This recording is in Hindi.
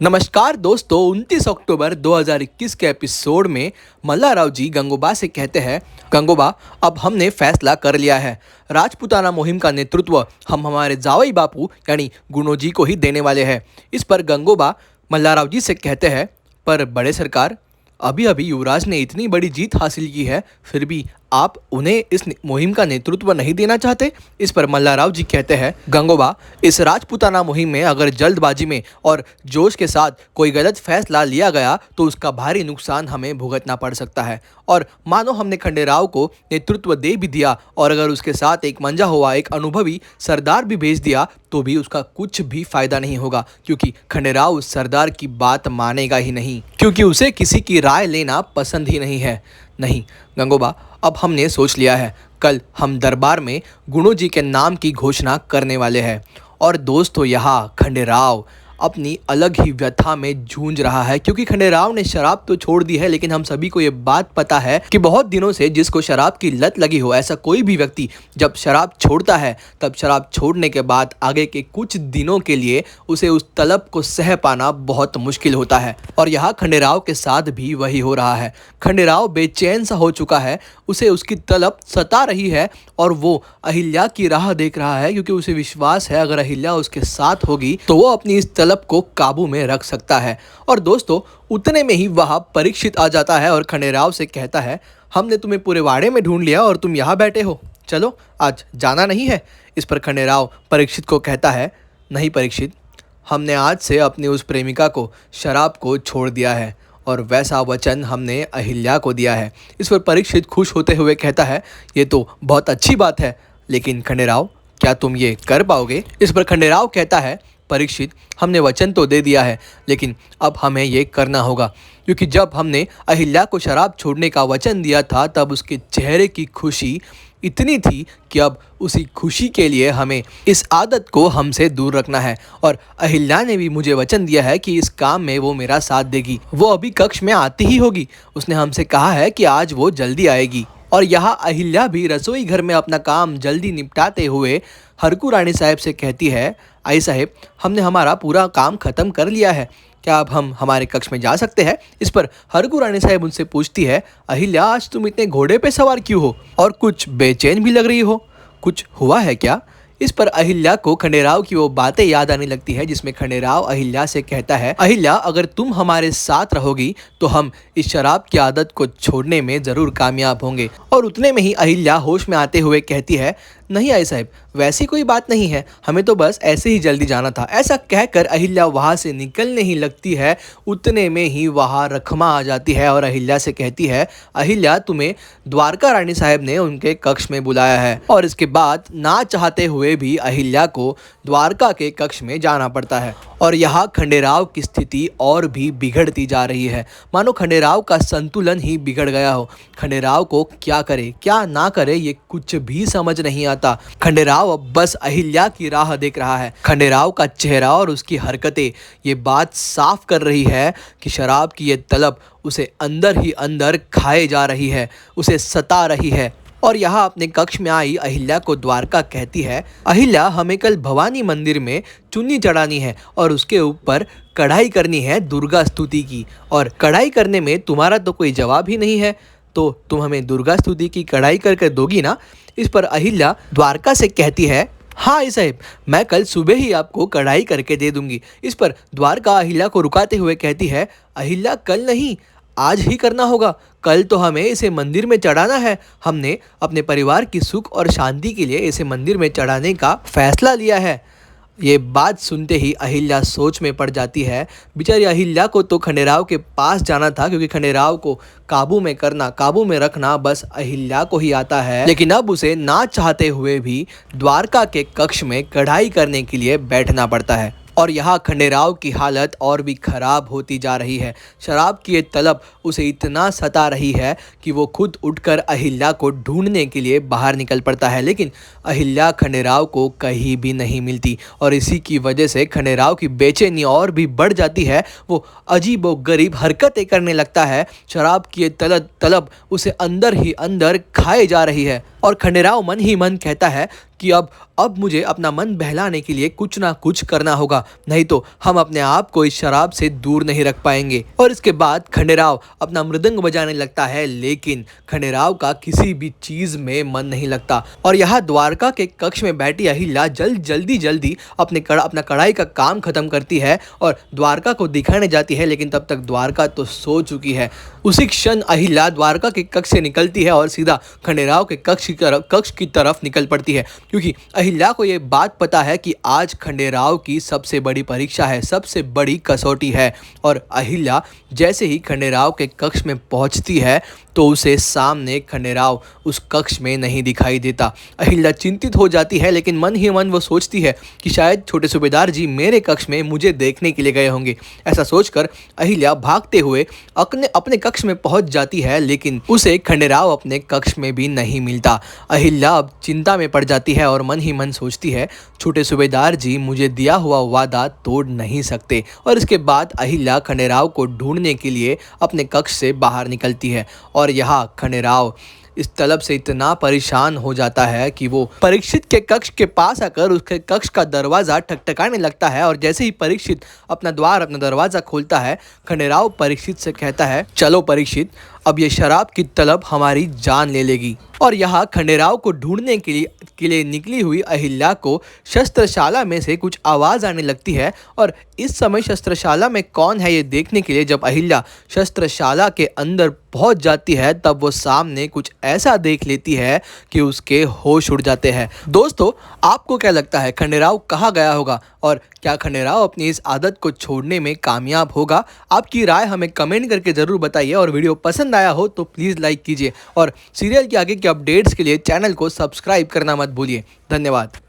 नमस्कार दोस्तों, 29 अक्टूबर 2021 के एपिसोड में मल्लाराव जी गंगोबा से कहते हैं, गंगोबा अब हमने फैसला कर लिया है। राजपूताना मुहिम का नेतृत्व हम हमारे जावई बापू यानी गुणो जी को ही देने वाले हैं। इस पर गंगोबा मल्लाराव जी से कहते हैं, पर बड़े सरकार, अभी अभी युवराज ने इतनी बड़ी जीत हासिल की है, फिर भी आप उन्हें इस मुहिम का नेतृत्व नहीं देना चाहते। इस पर मल्लाराव जी कहते हैं, गंगोबा इस राजपूताना मुहिम में अगर जल्दबाजी में और जोश के साथ कोई गलत फैसला लिया गया तो उसका भारी नुकसान हमें भुगतना पड़ सकता है। और मानो हमने खंडेराव को नेतृत्व दे भी दिया और अगर उसके साथ एक मंजा हुआ एक अनुभवी सरदार भी भेज दिया तो भी उसका कुछ भी फायदा नहीं होगा, क्योंकि खंडेराव उस सरदार की बात मानेगा ही नहीं, क्योंकि उसे किसी की राय लेना पसंद ही नहीं है। नहीं गंगोबा, अब हमने सोच लिया है, कल हम दरबार में गुणो जी के नाम की घोषणा करने वाले हैं। और दोस्तों, यहाँ खंडेराव अपनी अलग ही व्यथा में जूझ रहा है, क्योंकि खंडेराव ने शराब तो छोड़ दी है, लेकिन हम सभी को ये बात पता है कि बहुत दिनों से जिसको शराब की लत लगी हो, ऐसा कोई भी व्यक्ति जब शराब छोड़ता है तब शराब छोड़ने के बाद आगे के कुछ दिनों के लिए उसे उस तलब को सह पाना बहुत मुश्किल होता है। और यहाँ खंडेराव के साथ भी वही हो रहा है। खंडेराव बेचैन सा हो चुका है, उसे उसकी तलब सता रही है और वो अहिल्या की राह देख रहा है, क्योंकि उसे विश्वास है अगर अहिल्या उसके साथ होगी तो वो अपनी इस तलब को काबू में रख सकता है। और दोस्तों, उतने में ही वहां परीक्षित आ जाता है और खंडेराव से कहता है, हमने तुम्हें पूरे वाड़े में ढूंढ लिया और तुम यहाँ बैठे हो, चलो आज जाना नहीं है। इस पर खंडेराव परीक्षित को कहता है, नहीं परीक्षित, हमने आज से अपनी उस प्रेमिका को शराब को छोड़ दिया है और वैसा वचन हमने अहिल्या को दिया है। इस पर परीक्षित खुश होते हुए कहता है, ये तो बहुत अच्छी बात है, लेकिन खंडेराव क्या तुम ये कर पाओगे? इस पर खंडेराव कहता है, परीक्षित, हमने वचन तो दे दिया है, लेकिन अब हमें ये करना होगा, क्योंकि जब हमने अहिल्या को शराब छोड़ने का वचन दिया था तब उसके चेहरे की खुशी इतनी थी कि अब उसी खुशी के लिए हमें इस आदत को हमसे दूर रखना है। और अहिल्या ने भी मुझे वचन दिया है कि इस काम में वो मेरा साथ देगी। वो अभी कक्ष में आती ही होगी, उसने हमसे कहा है कि आज वो जल्दी आएगी। और यहाँ अहिल्या भी रसोई घर में अपना काम जल्दी निपटाते हुए हरकू रानी साहब से कहती है, आई साहब, हमने हमारा पूरा काम खत्म कर लिया है, क्या अब हम हमारे कक्ष में जा सकते हैं? इस पर हरकू रानी साहब उनसे पूछती है, अहिल्या, आज तुम इतने घोड़े पे सवार क्यों हो और कुछ बेचैन भी लग रही हो, कुछ हुआ है क्या? इस पर अहिल्या को खंडेराव की वो बातें याद आने लगती है जिसमें खंडेराव अहिल्या से कहता है, अहिल्या, अगर तुम हमारे साथ रहोगी तो हम इस शराब की आदत को छोड़ने में जरूर कामयाब होंगे। और उतने में ही अहिल्या होश में आते हुए कहती है, नहीं आई साहब, वैसी कोई बात नहीं है, हमें तो बस ऐसे ही जल्दी जाना था। ऐसा कहकर अहिल्या वहाँ से निकलने ही लगती है, उतने में ही वहाँ रखमा आ जाती है और अहिल्या से कहती है, अहिल्या, तुम्हें द्वारका रानी साहब ने उनके कक्ष में बुलाया है। और इसके बाद ना चाहते हुए भी अहिल्या को द्वारका के कक्ष में जाना पड़ता है। और यहाँ खंडेराव की स्थिति और भी बिगड़ती जा रही है, मानो खंडेराव का संतुलन ही बिगड़ गया हो। खंडेराव को क्या करे क्या ना करे ये कुछ भी समझ नहीं आता। खंडेराव अब बस अहिल्या की राह देख रहा है। खंडेराव का चेहरा और उसकी हरकतें ये बात साफ कर रही है कि शराब की ये तलब उसे अंदर ही अंदर खाए जा रही है, उसे सता रही है। और यहाँ अपने कक्ष में आई अहिल्या को द्वारका कहती है, अहिल्या, हमें कल भवानी मंदिर में चुन्नी चढ़ानी है और उसके ऊपर कढ़ाई करनी है दुर्गा स्तुति की, और कढ़ाई करने में तुम्हारा तो कोई जवाब ही नहीं है, तो तुम हमें दुर्गा स्तुति की कढ़ाई करके दोगी ना? इस पर अहिल्या द्वारका से कहती है, हाँ साहब, मैं कल सुबह ही आपको कढ़ाई करके दे दूंगी। इस पर द्वारका अहिल्या को रुकाते हुए कहती है, अहिल्या, कल नहीं, आज ही करना होगा, कल तो हमें इसे मंदिर में चढ़ाना है। हमने अपने परिवार की सुख और शांति के लिए इसे मंदिर में चढ़ाने का फैसला लिया है। ये बात सुनते ही अहिल्या सोच में पड़ जाती है। बेचारी अहिल्या को तो खंडेराव के पास जाना था, क्योंकि खंडेराव को काबू में करना, काबू में रखना बस अहिल्या को ही आता है, लेकिन अब उसे ना चाहते हुए भी द्वारका के कक्ष में कढ़ाई करने के लिए बैठना पड़ता है। और यहाँ खंडेराव की हालत और भी खराब होती जा रही है। शराब की ये तलब उसे इतना सता रही है कि वो खुद उठकर अहिल्या को ढूंढने के लिए बाहर निकल पड़ता है, लेकिन अहिल्या खंडेराव को कहीं भी नहीं मिलती। और इसी की वजह से खंडेराव की बेचैनी और भी बढ़ जाती है। वो अजीब व गरीब हरकतें करने लगता है। शराब की ये तलब उसे अंदर ही अंदर खाए जा रही है। और खंडेराव मन ही मन कहता है कि अब मुझे अपना मन बहलाने के लिए कुछ ना कुछ करना होगा, नहीं तो हम अपने आप को इस शराब से दूर नहीं रख पाएंगे। और इसके बाद खंडेराव अपना मृदंग बजाने लगता है, लेकिन खंडेराव का किसी भी चीज में मन नहीं लगता। और यहाँ द्वारका के कक्ष में बैठी अहिल्या जल्दी अपना कढ़ाई का काम खत्म करती है और द्वारका को दिखाने जाती है, लेकिन तब तक द्वारका तो सो चुकी है। उसी क्षण अहिल्या द्वारका के कक्ष से निकलती है और सीधा खंडेराव के कक्ष की तरफ निकल पड़ती है, क्योंकि अहिल्या को ये बात पता है कि आज खंडेराव की सबसे बड़ी परीक्षा है, सबसे बड़ी कसौटी है। और अहिल्या जैसे ही खंडेराव के कक्ष में पहुंचती है तो उसे सामने खंडेराव उस कक्ष में नहीं दिखाई देता। अहिल्या चिंतित हो जाती है, लेकिन मन ही मन वो सोचती है कि शायद छोटे सूबेदार जी मेरे कक्ष में मुझे देखने के लिए गए होंगे। ऐसा सोचकर अहिल्या भागते हुए अपने कक्ष में पहुंच जाती है, लेकिन उसे खंडेराव अपने कक्ष में भी नहीं मिलता। अहिल्या अब चिंता में पड़ जाती है और मन ही मन सोचती है, छोटे सूबेदार जी मुझे दिया हुआ वादा तोड़ नहीं सकते। और इसके बाद अहिल्या खंडेराव को ढूंढने के लिए अपने कक्ष से बाहर निकलती है। और यहाँ खंडेराव इस तलब से इतना परेशान हो जाता है कि वो परीक्षित के कक्ष के पास आकर उसके कक्ष का दरवाज़ा ठकठकाने लगता है। और जैसे ही परीक्षित अपना दरवाज़ा खोलता है, खंडेराव परीक्षित से कहता है, चलो परीक्षित, अब ये शराब की तलब हमारी जान ले लेगी। और यहाँ खंडेराव को ढूंढने के लिए निकली हुई अहिल्या को शस्त्रशाला में से कुछ आवाज़ आने लगती है। और इस समय शस्त्रशाला में कौन है ये देखने के लिए जब अहिल्या शस्त्रशाला के अंदर पहुंच जाती है, तब वो सामने कुछ ऐसा देख लेती है कि उसके होश उड़ जाते हैं। दोस्तों, आपको क्या लगता है खंडेराव कहाँ गया होगा और क्या खंडेराव अपनी इस आदत को छोड़ने में कामयाब होगा? आपकी राय हमें कमेंट करके ज़रूर बताइए। और वीडियो पसंद आया हो तो प्लीज़ लाइक कीजिए और सीरियल के आगे के अपडेट्स के लिए चैनल को सब्सक्राइब करना मत भूलिए। धन्यवाद।